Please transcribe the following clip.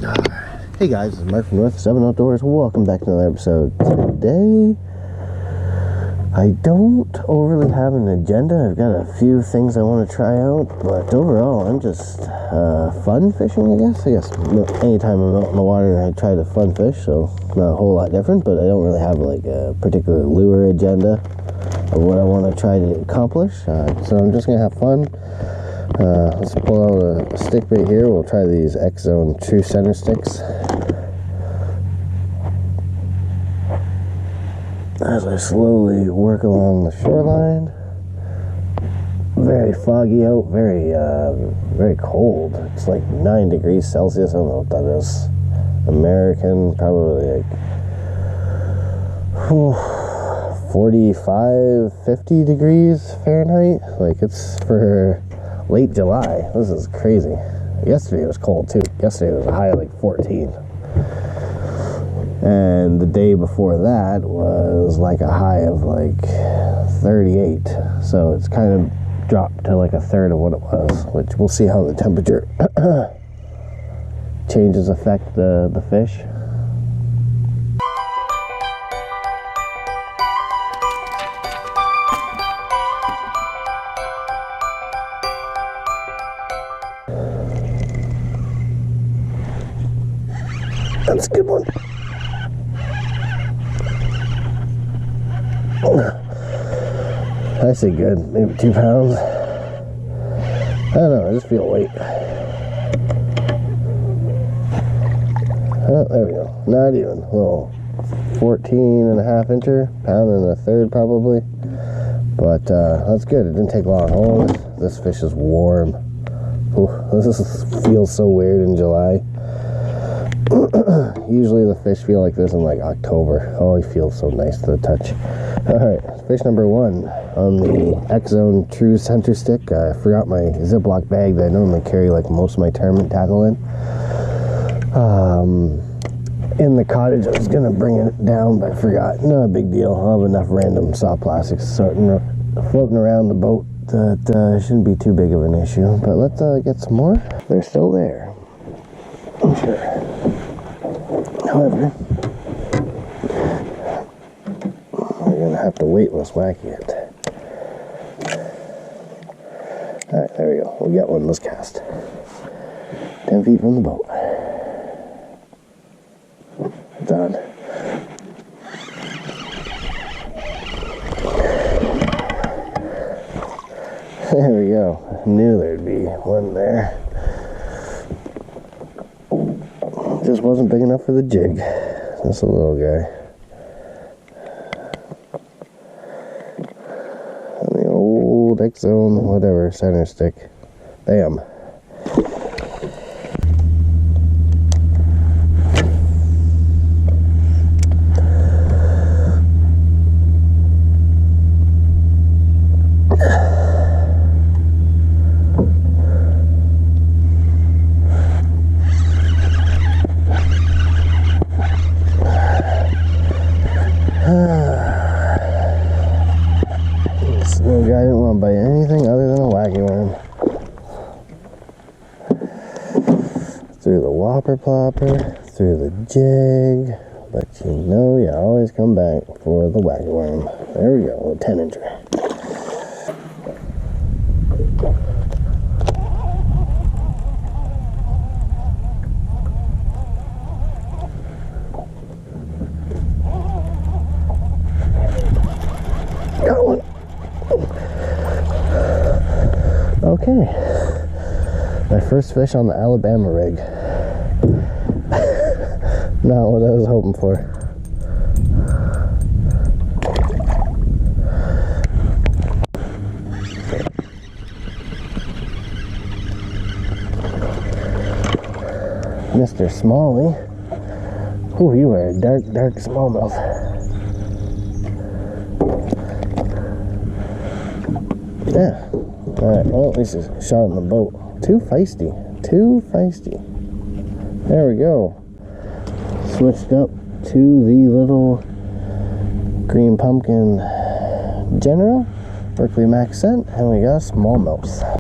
Hey guys, it's Mark from North 7 Outdoors. Welcome back to another episode. Today, I don't overly have an agenda. I've got a few things I want to try out, but overall, I'm just fun fishing, I guess. Anytime I'm out in the water, I try to fun fish, so not a whole lot different, but I don't really have like a particular lure agenda of what I want to try to accomplish. So I'm just going to have fun. Let's pull out a stick bait here. We'll try these X-Zone True Center sticks. As I slowly work along the shoreline. Very foggy out, very cold. It's like 9 degrees Celsius. I don't know what that is. American, probably like 45, 50 degrees Fahrenheit. Like it's for late July. This is crazy. Yesterday it was cold too. Yesterday it was a high of like 14. And the day before that was like a high of like 38. So it's kind of dropped to like a third of what it was, which we'll see how the temperature changes affect the fish. That's a good one. I say good, maybe 2 pounds. I don't know, I just feel weight. Oh, there we go. Not even. A little 14.5 incher, pound and a third probably. But that's good. It didn't take long. Oh, this fish is warm. Ooh, this feels so weird in July. Usually the fish feel like this in like October. Oh, he feels so nice to the touch. Alright, fish number 1 on the X-Zone True Center stick. I forgot my Ziploc bag that I normally carry like most of my tournament tackle in. In the cottage, I was going to bring it down, but I forgot. No big deal. I'll have enough random soft plastics floating around the boat that shouldn't be too big of an issue. But let's get some more. They're still there. I'm sure. However, we're going to have to weightless wacky it. Alright, there we go. We got one. Let's cast. 10 feet from the boat. Done. There we go. I knew there'd be one there. Just wasn't big enough for the jig. That's a little guy. And the old X-Zone, whatever, center stick. Bam. This little guy didn't want to bite anything other than a wacky worm. Through the whopper plopper, through the jig, but you know you always come back for the wacky worm. There we go, a 10 incher. Got one. Okay, my first fish on the Alabama rig. Not what I was hoping for. Mr. Smalley. Ooh, you are a dark smallmouth. Yeah. Alright, well, at least it's shot in the boat. Too feisty. There we go. Switched up to the little green pumpkin general, Berkley Max scent, and we got a smallmouth.